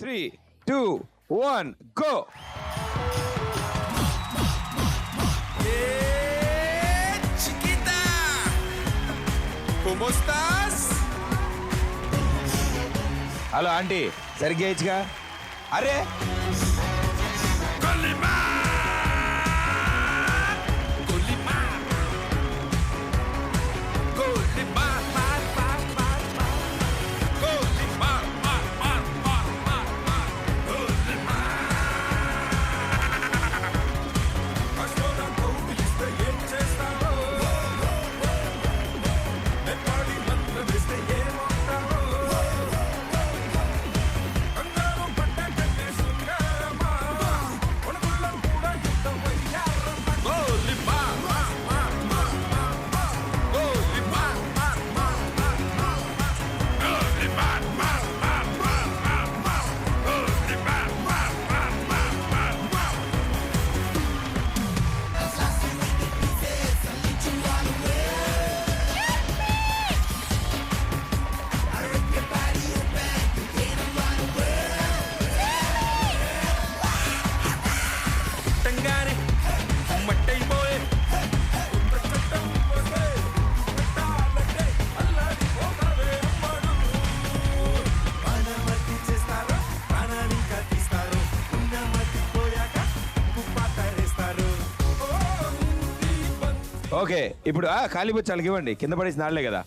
3, 2, 1, go! Chiquita, ¿cómo estás? Hello aunty సరిగ్గా ఇచ్చిగా అరే okay ఇప్పుడు ఖాళీ బొచ్చు అలాగే ఇవ్వండి కింద పడేసి నాళ్లే కదా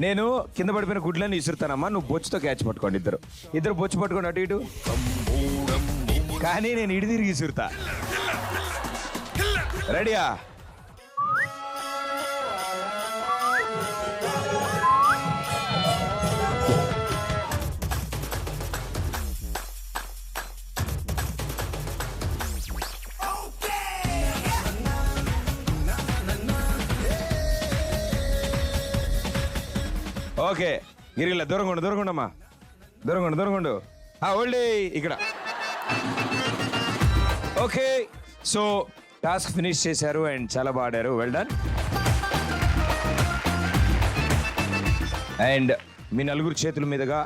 నేను కింద పడిపోయిన గుడ్లన్నీ ఇసురుతానమ్మా నువ్వు బొచ్చుతో క్యాచ్ పట్టుకోండి ఇద్దరు బొచ్చు పట్టుకోండి అటు ఇటు కానీ నేను ఇటు తిరిగి ఇసురుతా రెడీయా ఓకే గిరిగిల్ల దూరంగుండమ్మా దూరంగుండు ఓల్డ్ ఇక్కడ ఓకే సో టాస్క్ ఫినిష్ చేశారు అండ్ చాలా బాగా ఆడారు వెల్ డన్ అండ్ మీ నలుగురు చేతుల మీదుగా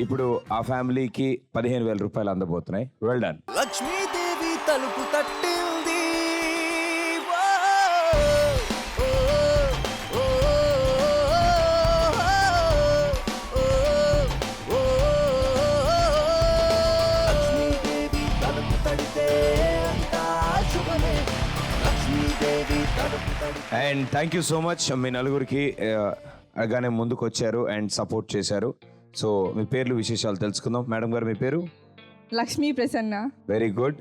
ఇప్పుడు ఆ ఫ్యామిలీకి 15,000 రూపాయలు అందబోతున్నాయి వెల్ డన్ లక్ష్మీదేవి తలుపు తట్టింది and thank you so much మీ నలుగురికి అలాగానే ముందుకు వచ్చారు అండ్ సపోర్ట్ చేశారు సో మీ పేర్లు విశేషాలు తెలుసుకుందాం మేడం గారు మీ పేరు Lakshmi Prasanna. Very good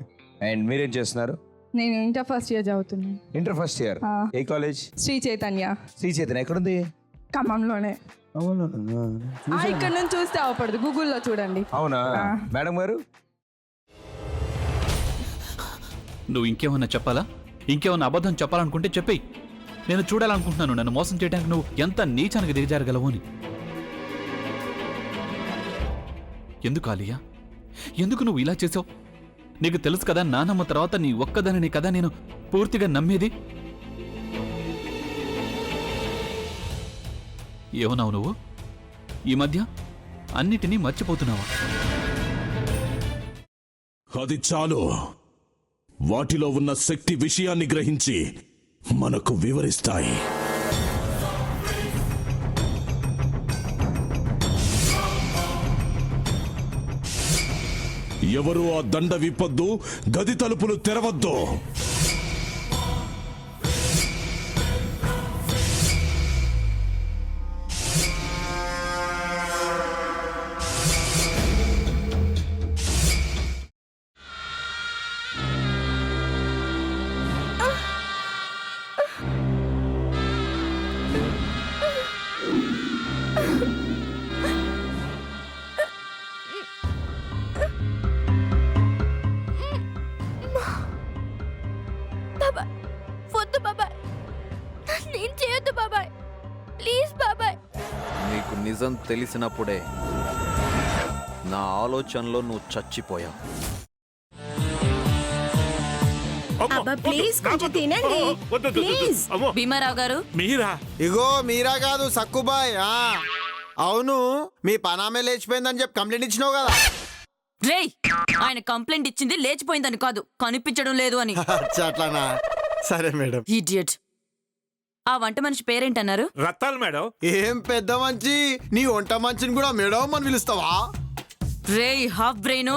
and మీరేం చేస్తున్నారు నేను ఇంటర్ ఫస్ట్ ఇయర్ చదువుతున్నాను. ఇంటర్ ఫస్ట్ ఇయర్ ఏ కాలేజ్ శ్రీ చైతన్య. శ్రీ చైతన్య ఎక్కడుంది ఖమ్మంలోనే. ఇక్కడ నుంచి చూస్తే అవపడదు గూగుల్లో చూడండి. అవునా మేడం గారు నువ్వు ఇంకేమన్నా చెప్పాలా ఇంకేమన్నా అబద్ధం చెప్పాలనుకుంటే చెప్పేయి నేను చూడాలనుకుంటున్నాను నన్ను మోసం చేయడానికి నువ్వు ఎంత నీచానికి దిగజారగలవు అని ఎందుకు ఆలియా ఎందుకు నువ్వు ఇలా చేసావు నీకు తెలుసు కదా నానమ్మ తర్వాత నీ ఒక్కదానిని కదా నేను పూర్తిగా నమ్మేది ఏమన్నావు నువ్వు ఈ మధ్య అన్నిటినీ మర్చిపోతున్నావా అది చాలు వాటిలో ఉన్న శక్తి విషయాన్ని గ్రహించి మనకు వివరిస్తాయి ఎవరు ఆ దండ విప్పొద్దు గది తలుపులు తెరవద్దు నీకు నిజం తెలిసినప్పుడే నా ఆలోచనలో నువ్వు చచ్చిపోయావు. భీమారావు గారు మీరా? ఇగో మీరా కాదు సక్కుబాయ్. అవును మీ పనామే లేచిపోయిందని చెప్పి కంప్లైంట్ ఇచ్చినావు కదా. రేయ్, ఆయన కంప్లైంట్ ఇచ్చింది లేచిపోయిందని కాదు, కనిపించడం లేదు అని. అట్లానా? సరే మేడం. ఇడియట్. ఆ వంట మనిషి పేరేంటన్నారు? రత్తాలు మేడం. ఏం పెద్ద మంచి, నీ వంట మంచిని కూడా మేడం అని పిలుస్తావా? రేయ్ హాఫ్ బ్రెయిన్,